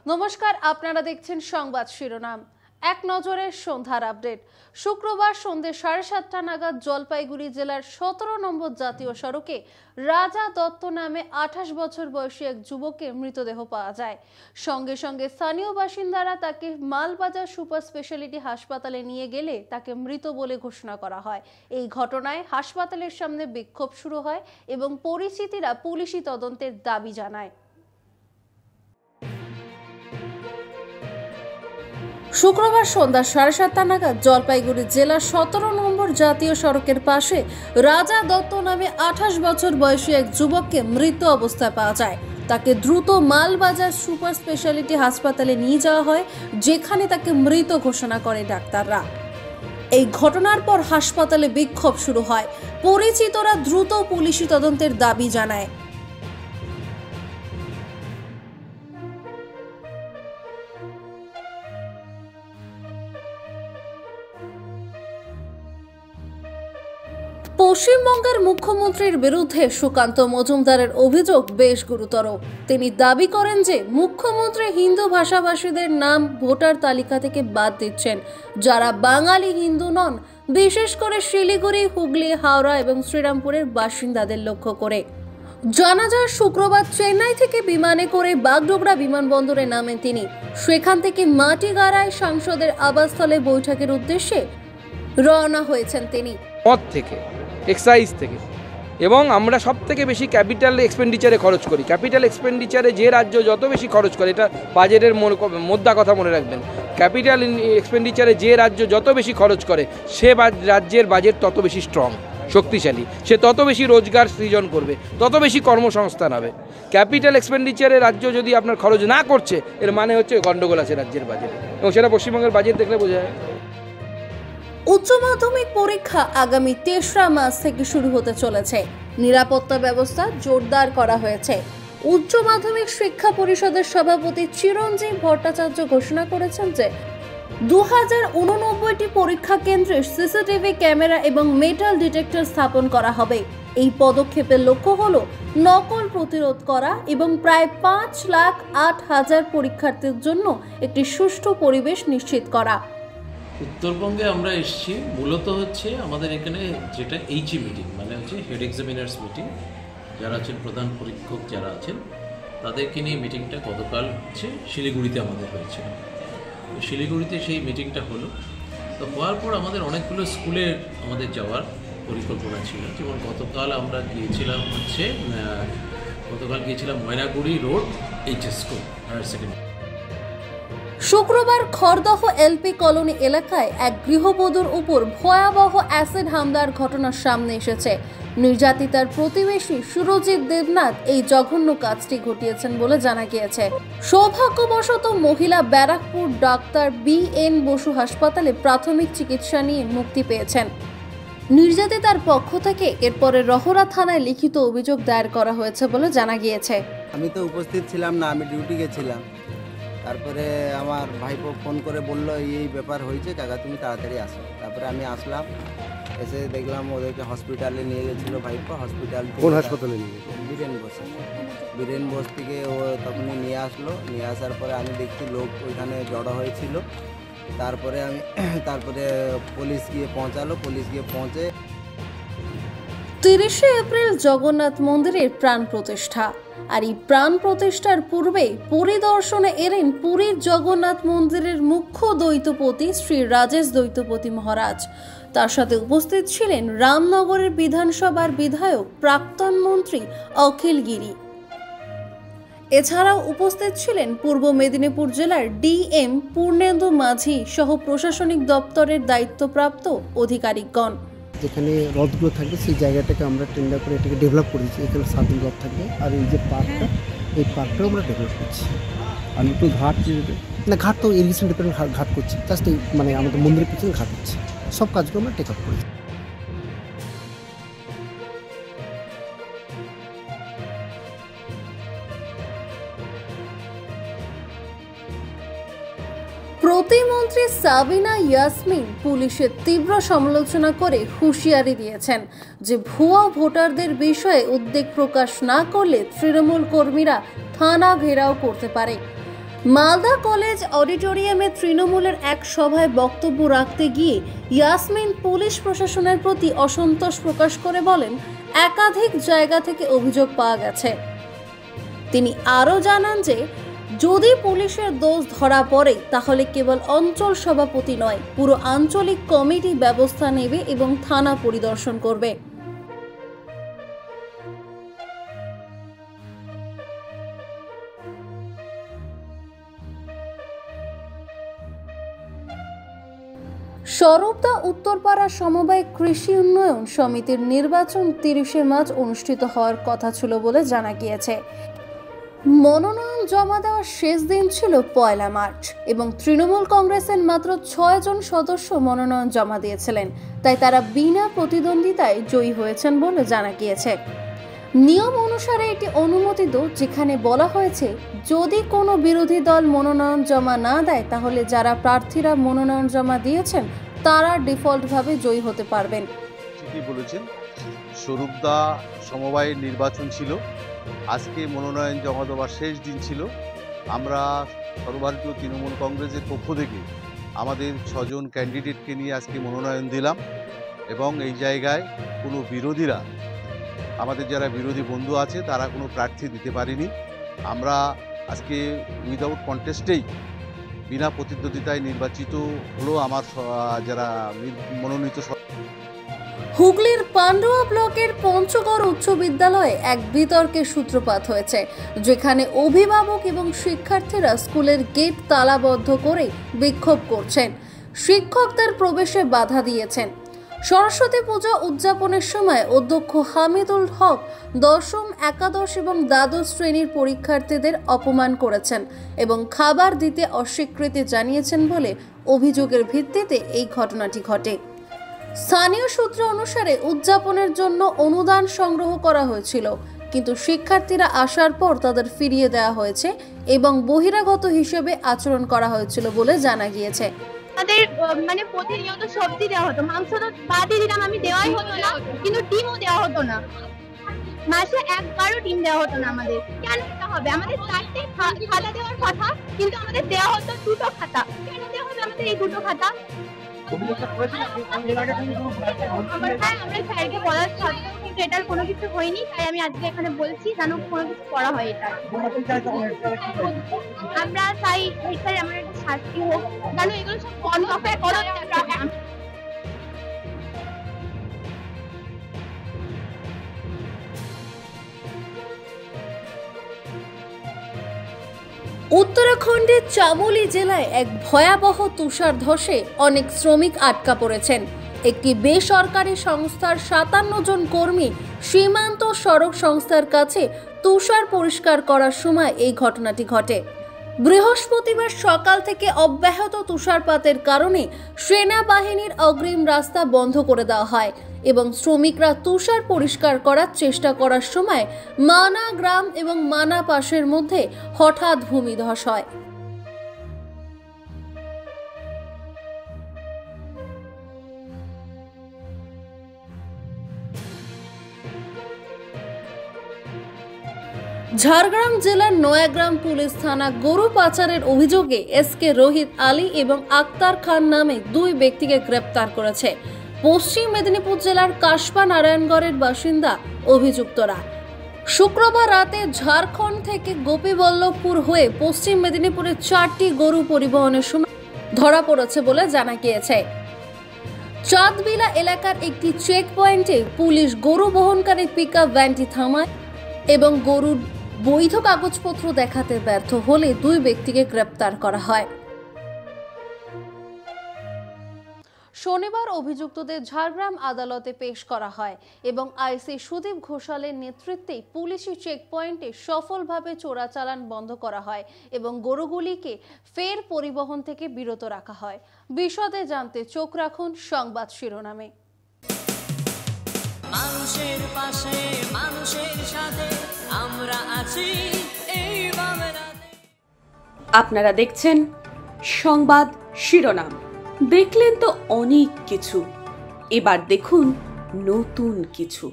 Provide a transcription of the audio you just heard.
নমস্কার, আপনারা দেখছেন সংবাদ শিরোনাম। এক নজরে সন্ধ্যার আপডেট। শুক্রবার সন্ধ্যে 7:30টা নাগাদ জলপাইগুড়ি জেলার 17 নম্বর জাতীয় সড়কে রাজা দত্ত নামে 28 বছর বয়সী এক যুবকের মৃতদেহ পাওয়া যায়। সঙ্গে সঙ্গে স্থানীয় বাসিন্দারা তাকে মালবাজার সুপার স্পেশালিটি হাসপাতালে নিয়ে গেলে তাকে মৃত বলে ঘোষণা করা হয়। এই ঘটনায় হাসপাতালের সামনে বিক্ষোভ শুরু হয় এবং পরিচিতিরা পুলিশি তদন্তের দাবি জানায়। শুক্রবার সন্ধ্যা 7:30টা নাগাদ জলপাইগুড়ি জেলার 17 নম্বর জাতীয় সড়কের পাশে রাজা দত্ত নামে 28 বছর বয়সী এক যুবককে মৃত অবস্থায় পাওয়া যায়। তাকে দ্রুত মালবাজার সুপার স্পেশালিটি হাসপাতালে নিয়ে যাওয়া হয়, যেখানে তাকে মৃত ঘোষণা করে ডাক্তাররা। এই ঘটনার পর হাসপাতালে বিক্ষোভ শুরু হয়। পরিচিতরা দ্রুত পুলিশি তদন্তের দাবি জানায়। পশ্চিমবঙ্গের মুখ্যমন্ত্রীর বিরুদ্ধে সুকান্ত মজুমদারের অভিযোগ বেশ গুরুতর। তিনি দাবি করেন যে মুখ্যমন্ত্রী হিন্দু ভাষাভাষীদের নাম ভোটার তালিকা থেকে বাদ দিচ্ছেন, যারা বাঙালি হিন্দু নন, বিশেষ করে শিলিগুড়ি, হুগলি, হাওড়া এবং শ্রীরামপুরের বাসিন্দাদের লক্ষ্য করে। জানা যায়, শুক্রবার চেন্নাই থেকে বিমানে করে বাগডোগরা বিমানবন্দরে নামেন তিনি। সেখান থেকে মাটিগাড়ায় সাংসদের আবাসস্থলে বৈঠকের উদ্দেশ্যে রওনা হয়েছেন তিনি। এক্সাইজ থেকে এবং আমরা সব থেকে বেশি ক্যাপিটাল এক্সপেন্ডিচারে খরচ করি। ক্যাপিটাল এক্সপেন্ডিচারে যে রাজ্য যত বেশি খরচ করে, এটা বাজেটের মোদ্দা কথা মনে রাখবেন, ক্যাপিটাল এক্সপেন্ডিচারে যে রাজ্য যত বেশি খরচ করে সে রাজ্যের বাজেট তত বেশি স্ট্রং, শক্তিশালী, সে তত বেশি রোজগার সৃজন করবে, তত বেশি কর্মসংস্থান হবে। ক্যাপিটাল এক্সপেন্ডিচারে রাজ্য যদি আপনার খরচ না করছে, এর মানে হচ্ছে গন্ডগোল আছে রাজ্যের বাজেটে, এবং সেটা পশ্চিমবঙ্গের বাজেট দেখলে বোঝা যায়। উচ্চ মাধ্যমিক পরীক্ষা আগামী 3রা মার্চ থেকে শুরু হতে চলেছে। নিরাপত্তা ব্যবস্থা জোরদার করা হয়েছে। উচ্চ মাধ্যমিক শিক্ষা পরিষদের সভাপতি চিরঞ্জীব ভট্টাচার্য ঘোষণা করেছেন যে 2089টি পরীক্ষা কেন্দ্রে সিসিটিভি ক্যামেরা এবং মেটাল ডিটেক্টর স্থাপন করা হবে। এই পদক্ষেপের লক্ষ্য হল নকল প্রতিরোধ করা এবং প্রায় 5,08,000 পরীক্ষার্থীর জন্য একটি সুষ্ঠু পরিবেশ নিশ্চিত করা। উত্তরবঙ্গে আমরা এসেছি মূলত হচ্ছে আমাদের এখানে যেটা এইচই মিটিং, মানে হচ্ছে হেড এক্সামিনার্স মিটিং, যারা আছেন প্রধান পরীক্ষক যারা আছেন তাদেরকে নিয়ে মিটিংটা গতকাল হচ্ছে শিলিগুড়িতে আমাদের হয়েছিল। শিলিগুড়িতে সেই মিটিংটা হলো। তো হওয়ার পর আমাদের অনেকগুলো স্কুলের আমাদের যাওয়ার পরিকল্পনা ছিল। যেমন গতকাল গিয়েছিলাম Maynaguri road HS school, higher secondary. শুক্রবার খড়দহ এলপি কলোনি এলাকায় এক গৃহবধূর উপর ভয়াবহ অ্যাসিড হামলার ঘটনা সামনে এসেছে। নির্যাতিতার প্রতিবেশী সুরজিৎ দেবনাথ এই জঘন্য কাজটি ঘটিয়েছেন বলে জানা গিয়েছে। সৌভাগ্যবশত মহিলা ব্যারাকপুর ডাক্তার BN বসু হাসপাতালে প্রাথমিক চিকিৎসা নিয়ে মুক্তি পেয়েছেন। নির্যাতিতার পক্ষ থেকে এরপরে রহরা থানায় লিখিত অভিযোগ দায়ের করা হয়েছে বলে জানা গিয়েছে। আমি তো উপস্থিত ছিলাম না, আমি ডিউটি গেছিলাম। তারপরে আমার ভাইপো ফোন করে বলল এই ব্যাপার হয়েছে, কাকা তুমি তাড়াতাড়ি আসো। তারপরে আমি আসলাম, এসে দেখলাম ওদেরকে হসপিটালে নিয়ে গেছিলো ভাইপো। হসপিটাল, কোন হাসপাতালে নিয়ে গেছে? বীরেন বোস থেকে ও তখনই নিয়ে আসলো। নিয়ে আসার পরে আমি দেখছি লোক ওইখানে জড়ো হয়েছিল। তারপরে পুলিশ গিয়ে পৌঁছে 30শে এপ্রিল জগন্নাথ মন্দিরের প্রাণ প্রতিষ্ঠা। আর এই প্রাণ প্রতিষ্ঠার পূর্বে পরিদর্শনে এলেন পুরীর জগন্নাথ মন্দিরের মুখ্য দ্বৈতপতি শ্রী রাজেশ দ্বৈতপতি মহারাজ। তার সাথে উপস্থিত ছিলেন রামনগরের বিধানসভার বিধায়ক প্রাক্তন মন্ত্রী অখিল গিরি। এছাড়াও উপস্থিত ছিলেন পূর্ব মেদিনীপুর জেলার DM পূর্ণেন্দু মাঝি সহ প্রশাসনিক দপ্তরের দায়িত্বপ্রাপ্ত আধিকারিকগণ। যেখানে রথগুলো থাকবে সেই জায়গাটাকে আমরা টেন্ডার করে এটাকে ডেভেলপ করেছি। এখানে 7 রথ থাকবে। আর এই যে পার্কটা, এই পার্কটাও আমরা ডেভেলপ করছি। আর একটু ঘাট তো ইরিগেশন ডিপার্টমেন্ট ঘাট করছি, জাস্ট মানে আমাদের মন্দিরের পিছনে ঘাট হচ্ছে। সব কাজগুলো আমরা টেক আপ করেছি। প্রতিমন্ত্রী সাবিনা ইয়াসমিন পুলিশের তীব্র সমালোচনা করে হুঁশিয়ারি দিয়েছেন যে ভুয়া ভোটারদের বিষয়ে উদ্বেগ প্রকাশ না করলে তৃণমূল কর্মীরা থানা ঘেরাও করতে পারে। মালদা কলেজ অডিটোরিয়ামে তৃণমূলের এক সভায় বক্তব্য রাখতে গিয়ে ইয়াসমিন পুলিশ প্রশাসনের প্রতি অসন্তোষ প্রকাশ করে বলেন, একাধিক জায়গা থেকে অভিযোগ পাওয়া গেছে। তিনি আরও জানান যে যদি পুলিশের দোষ ধরা পড়ে তাহলে কেবল অঞ্চল সভাপতি নয়, পুরো আঞ্চলিক কমিটি ব্যবস্থা নেবে এবং থানা পরিদর্শন করবে। স্বরূপদা উত্তরপাড়া সমবায় কৃষি উন্নয়ন সমিতির নির্বাচন 30শে মার্চ অনুষ্ঠিত হওয়ার কথা ছিল বলে জানা গিয়েছে। মনোনয়ন জমা দেওয়ার শেষ দিন ছিল 1 মার্চ এবং তৃণমূল কংগ্রেসের মাত্র 6 জন সদস্য মনোনয়ন জমা দিয়েছিলেন, তাই তারা বিনা প্রতিদ্বন্দ্বিতায় জয়ী হয়েছেন বলে জানা গিয়েছে। নিয়ম অনুসারে এটি অনুমোদিত, যেখানে বলা হয়েছে যদি কোনো বিরোধী দল মনোনয়ন জমা না দেয় তাহলে যারা প্রার্থীরা মনোনয়ন জমা দিয়েছেন তারা ডিফল্টভাবে জয়ী হতে পারবেন। ঠিকই বলেছেন, স্বরূপদা সমবায়ের নির্বাচন ছিল, আজকে মনোনয়ন জমা দেওয়ার শেষ দিন ছিল। আমরা সর্বভারতীয় তৃণমূল কংগ্রেসের পক্ষ থেকে আমাদের 6 জন ক্যান্ডিডেটকে নিয়ে আজকে মনোনয়ন দিলাম এবং এই জায়গায় কোনো বিরোধীরা, আমাদের যারা বিরোধী বন্ধু আছে তারা কোনো প্রার্থী দিতে পারেনি। আমরা আজকে উইদাউট কন্টেস্টেই বিনা প্রতিদ্বন্দ্বিতায় নির্বাচিত হলো আমার যারা মনোনীত। হুগলির পান্ডুয়া ব্লকের পঞ্চগড় উচ্চ বিদ্যালয়ে এক বিতর্কের সূত্রপাত হয়েছে, যেখানে অভিভাবক এবং শিক্ষার্থীরা স্কুলের গেট তালাবদ্ধ করে বিক্ষোভ করছেন। শিক্ষকদের প্রবেশে বাধা দিয়েছেন। সরস্বতী পূজা উদযাপনের সময় অধ্যক্ষ হামিদুল হক দশম, একাদশ এবং দ্বাদশ শ্রেণীর পরীক্ষার্থীদের অপমান করেছেন এবং খাবার দিতে অস্বীকৃতি জানিয়েছেন বলে অভিযোগের ভিত্তিতে এই ঘটনাটি ঘটে। স্থানীয় সূত্র অনুসারে উদযাপনের জন্য অনুদান সংগ্রহ করা হয়েছিল, কিন্তু শিক্ষার্থীরা আসার পর তাদের ফিরিয়ে দেওয়া হয়েছে এবং বহিরাগত হিসেবে আচরণ করা হয়েছিল বলে জানা গিয়েছে। আমাদের মানে প্রতিনিয়ত সবজি দেওয়া হতো, মাংস তো বাদই দিলাম, আমি দেওয়াই হতো না, কিন্তু ডিমও দেওয়া হতো না। মাসে একবারও ডিম দেওয়া হতো না আমাদের। কেন এটা হবে? আমাদের 4টে খাতা দেওয়ার কথা, কিন্তু আমাদের দেওয়া হতো 2টো খাতা। কেন দেওয়া হবে আমাদের এই 2টো খাতা? আমরা স্যারকে বলার সত্ত্বেও কিন্তু এটার কোনো কিছু হয়নি, তাই আমি আজকে এখানে বলছি যেন কোনো কিছু করা হয়। এটা আমরা চাই এটার আমার একটা শাস্তি হোক, কেন এগুলো সব বন্ধ করো। উত্তরাখণ্ডের চামোলি জেলায় এক ভয়াবহ তুষার ধসে অনেক শ্রমিক আটকা পড়েছেন। একটি বেসরকারি সংস্থার 57 জন কর্মী সীমান্ত সড়ক সংস্থার কাছে তুষার পরিষ্কার করার সময় এই ঘটনাটি ঘটে। বৃহস্পতিবার সকাল থেকে অব্যাহত তুষারপাতের কারণে সেনাবাহিনীর অগ্রিম রাস্তা বন্ধ করে দেওয়া হয় এবং শ্রমিকরা তুষার পরিষ্কার করার চেষ্টা করার সময় মানা গ্রাম এবং মানা পাশের মধ্যে হঠাৎ ভূমিধস হয়। ঝাড়গ্রাম জেলার নয়াগ্রাম পুলিশ থানা গরু পাচারের অভিযোগে এসকে রোহিত আলী এবং আক্তার খান নামে 2 ব্যক্তিকে গ্রেপ্তার করেছে। পশ্চিম মেদিনীপুর জেলার কাশপা নারায়ণগড়ের বাসিন্দা অভিযুক্তরা শুক্রবার রাতে ঝাড়খণ্ড থেকে গোপীবল্লভপুর হয়ে পশ্চিম মেদিনীপুরের 4টি গরু পরিবহনের সময় ধরা পড়েছে বলে জানা গিয়েছে। চাঁদবিলা এলাকার একটি চেক পয়েন্টে পুলিশ গরু বহনকারী পিকআপ ভ্যানটি থামায় এবং গরুর বৈধ কাগজপত্র দেখাতে ব্যর্থ হলে 2 ব্যক্তিকে গ্রেপ্তার করা হয়। শনিবার অভিযুক্তদের ঝাড়গ্রাম আদালতে পেশ করা হয় এবং আইসি সুদীপ ঘোষালের নেতৃত্বে পুলিশি চেকপয়েন্টে সফলভাবে চোরাচালান বন্ধ করা হয় এবং গরুগুলিকে ফের পরিবহন থেকে বিরত রাখা হয়। বিশদে জানতে চোখ রাখুন সংবাদ শিরোনামে। মানুষের পাশে, মানুষের সাথে আমরা আছি এই বাংলাতে। আপনারা দেখছেন সংবাদ শিরোনাম। দেখলেন তো অনেক কিছু, এবার দেখুন নতুন কিছু।